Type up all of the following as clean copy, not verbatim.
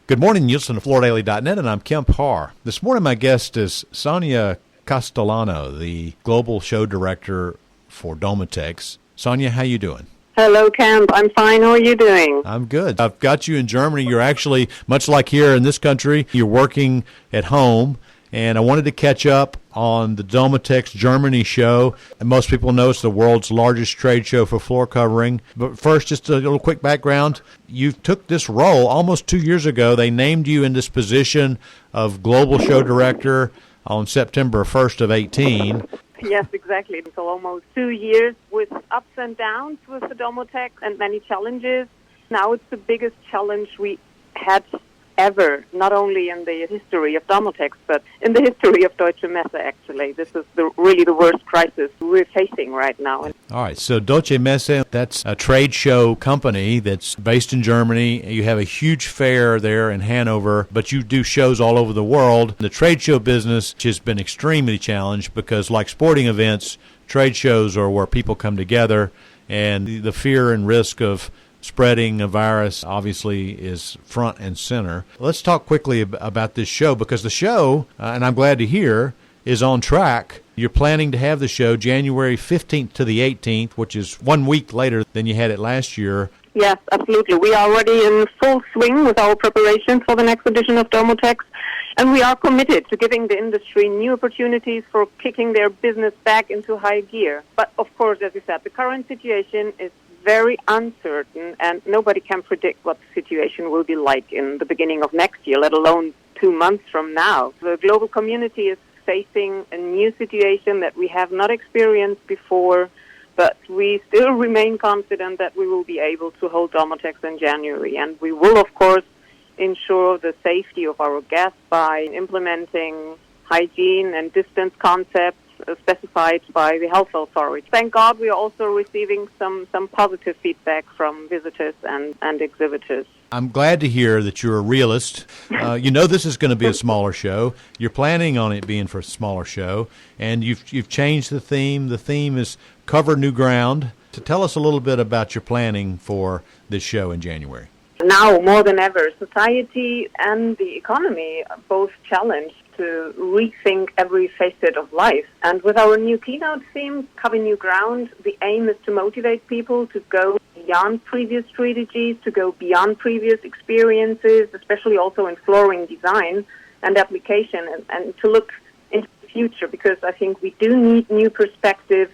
Good morning. You listen to FloorDaily.net, and I'm Kemp Harr. This morning, my guest is Sonia Castellano, the Global Show Director for Domotex. Sonia, how you doing? Hello, Kemp. I'm fine. How are you doing? I'm good. I've got you in Germany. You're actually, much like here in this country, you're working at home, and I wanted to catch up on the Domotex Germany show. And most people know it's the world's largest trade show for floor covering. But first, just a little quick background. You took this role almost 2 years ago. They named you in this position of Global Show Director on September 1st of 18. Yes, exactly. So almost 2 years with ups and downs with the Domotex and many challenges. Now it's the biggest challenge we had ever, not only in the history of Domotex, but in the history of Deutsche Messe, actually. This is really the worst crisis we're facing right now. All right, so Deutsche Messe, that's a trade show company that's based in Germany. You have a huge fair there in Hanover, but you do shows all over the world. The trade show business has been extremely challenged because, like sporting events, trade shows are where people come together, and the fear and risk of spreading a virus obviously is front and center. Let's talk quickly about this show, because the show, and I'm glad to hear, is on track. You're planning to have the show January 15th to the 18th, which is 1 week later than you had it last year. Yes, absolutely. We are already in full swing with our preparations for the next edition of Domotex, and we are committed to giving the industry new opportunities for kicking their business back into high gear. But of course, as you said, the current situation is very uncertain, and nobody can predict what the situation will be like in the beginning of next year, let alone 2 months from now. The global community is facing a new situation that we have not experienced before, but we still remain confident that we will be able to hold Domotex in January. And we will, of course, ensure the safety of our guests by implementing hygiene and distance concepts specified by the health authorities. Thank God we are also receiving some positive feedback from visitors and exhibitors. I'm glad to hear that you're a realist. You know this is going to be a smaller show. You're planning on it being for a smaller show, and you've changed the theme. The theme is Cover New Ground. So tell us a little bit about your planning for this show in January. Now, more than ever, society and the economy are both challenged to rethink every facet of life. And with our new keynote theme, Cover New Ground, the aim is to motivate people to go beyond previous strategies, to go beyond previous experiences, especially also in flooring design and application, and to look into the future, because I think we do need new perspectives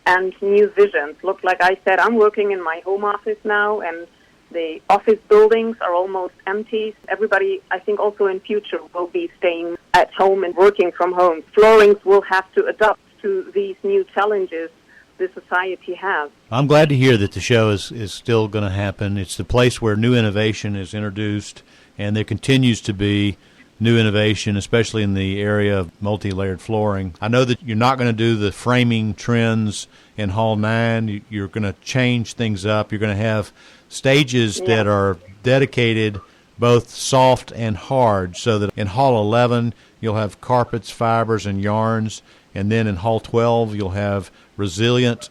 and new visions. Look, like I said, I'm working in my home office now, and the office buildings are almost empty. Everybody, I think, also in future will be staying at home and working from home. Floorings will have to adapt to these new challenges the society has. I'm glad to hear that the show is still going to happen. It's the place where new innovation is introduced, and there continues to be new innovation, especially in the area of multi-layered flooring. I know that you're not going to do the framing trends in Hall 9. You're going to change things up. You're going to have stages that are dedicated both soft and hard, so that in Hall 11 you'll have carpets, fibers, and yarns, and then in Hall 12 you'll have resilient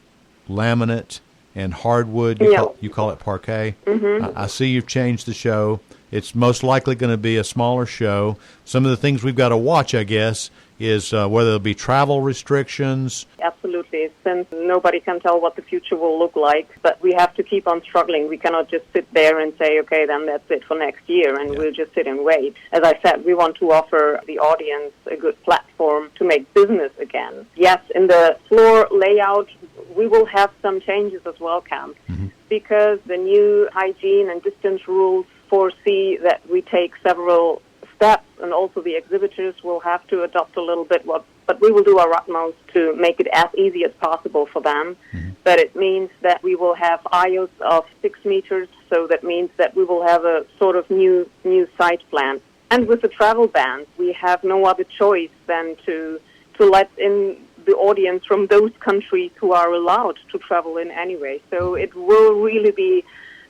laminate and hardwood. You call it parquet. Mm-hmm. I see you've changed the show. It's most likely going to be a smaller show. Some of the things we've got to watch, I guess, is whether there'll be travel restrictions. Absolutely, since nobody can tell what the future will look like, but we have to keep on struggling. We cannot just sit there and say, okay, then that's it for next year, and we'll just sit and wait. As I said, we want to offer the audience a good platform to make business again. Yes, in the floor layout, we will have some changes as well, Kemp, because the new hygiene and distance rules foresee that we take several steps, and also the exhibitors will have to adopt a little bit, but we will do our utmost to make it as easy as possible for them. But it means that we will have aisles of 6 meters, so that means that we will have a sort of new site plan. And with the travel ban, we have no other choice than to let in the audience from those countries who are allowed to travel in anyway. So it will really be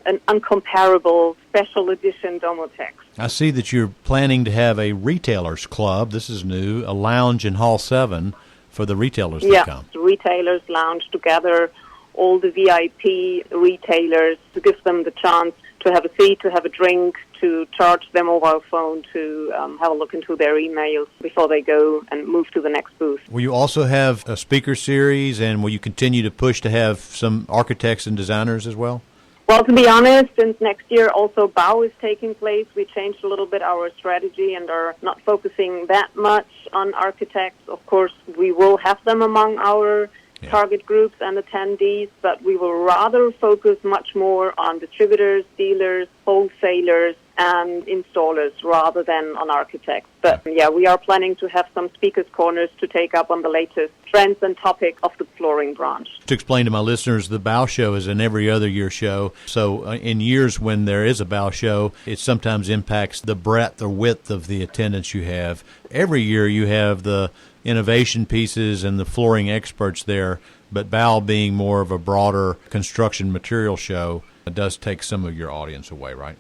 an uncomparable special edition Domotex. I see that you're planning to have a retailers club. This is new, a lounge in Hall 7 for the retailers that come. Yeah, retailers lounge together, all the VIP retailers, to give them the chance to have a seat, to have a drink, to charge their mobile phone, to have a look into their emails before they go and move to the next booth. Will you also have a speaker series, and will you continue to push to have some architects and designers as well? Well, to be honest, since next year also BAU is taking place, we changed a little bit our strategy and are not focusing that much on architects. Of course, we will have them among our target groups and attendees, but we will rather focus much more on distributors, dealers, wholesalers, and installers rather than on architects. But yeah, we are planning to have some speakers' corners to take up on the latest trends and topics of the flooring branch. To explain to my listeners, the BAU show is an every other year show. So in years when there is a BAU show, it sometimes impacts the breadth or width of the attendance you have. Every year you have the innovation pieces and the flooring experts there, but BAU being more of a broader construction material show does take some of your audience away, right?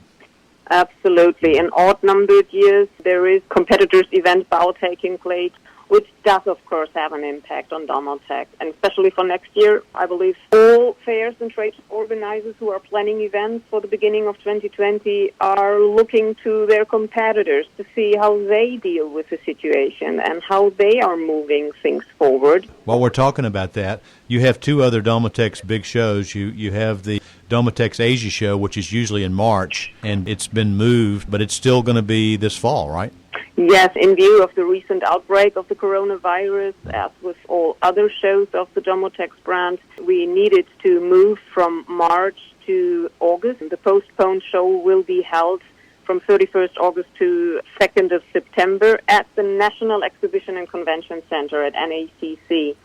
Absolutely. In odd-numbered years, there is competitors' event BAU taking place, which does, of course, have an impact on Domotex. And especially for next year, I believe all fairs and trade organizers who are planning events for the beginning of 2020 are looking to their competitors to see how they deal with the situation and how they are moving things forward. While we're talking about that, you have two other Domotex big shows. You have the Domotex Asia show, which is usually in March, and it's been moved, but it's still going to be this fall, right? Yes, in view of the recent outbreak of the coronavirus, as with all other shows of the Domotex brand, we needed to move from March to August. The postponed show will be held from 31st August to 2nd of September at the National Exhibition and Convention Center at NACC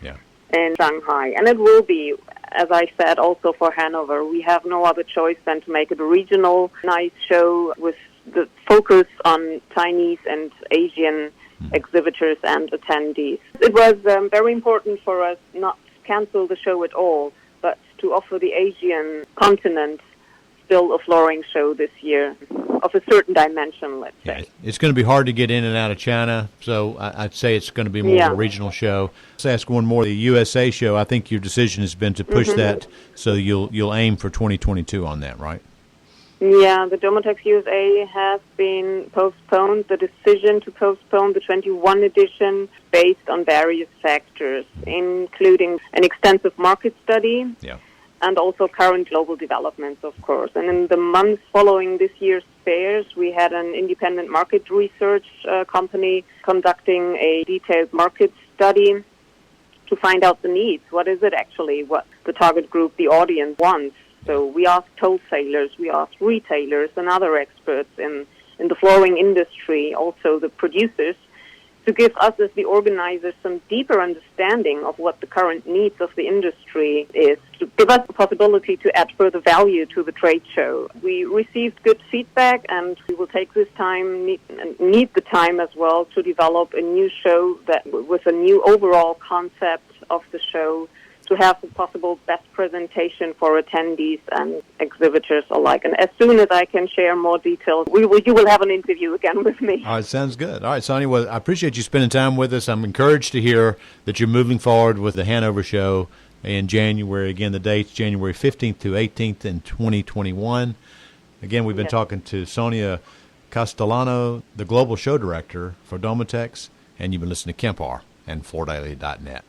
in Shanghai. And it will be, as I said, also for Hanover. We have no other choice than to make it a regional, nice show with the focus on Chinese and Asian exhibitors and attendees. It was very important for us not to cancel the show at all, but to offer the Asian continent still a flooring show this year of a certain dimension, let's say. It's going to be hard to get in and out of China, so I'd say it's going to be more of a regional show. Let's ask one more. The USA show, I think your decision has been to push that, so you'll aim for 2022 on that, right? Yeah, the Domotex USA has been postponed. The decision to postpone the 21 edition based on various factors, including an extensive market study and also current global developments, of course. And in the months following this year's fairs, we had an independent market research company conducting a detailed market study to find out the needs. What is it actually, what the target group, the audience, wants? So we asked wholesalers, we asked retailers and other experts in the flooring industry, also the producers, to give us as the organizers some deeper understanding of what the current needs of the industry is, to give us the possibility to add further value to the trade show. We received good feedback, and we will take this time, need the time as well, to develop a new show that with a new overall concept of the show, to have the possible best presentation for attendees and exhibitors alike. And as soon as I can share more details, you will have an interview again with me. All right, sounds good. All right, Sonia, well, I appreciate you spending time with us. I'm encouraged to hear that you're moving forward with the Hanover show in January. Again, the date's January 15th to 18th in 2021. Again, we've been talking to Sonia Castellano, the Global Show Director for Domotex, and you've been listening to Kemp Harr and FloorDaily.net.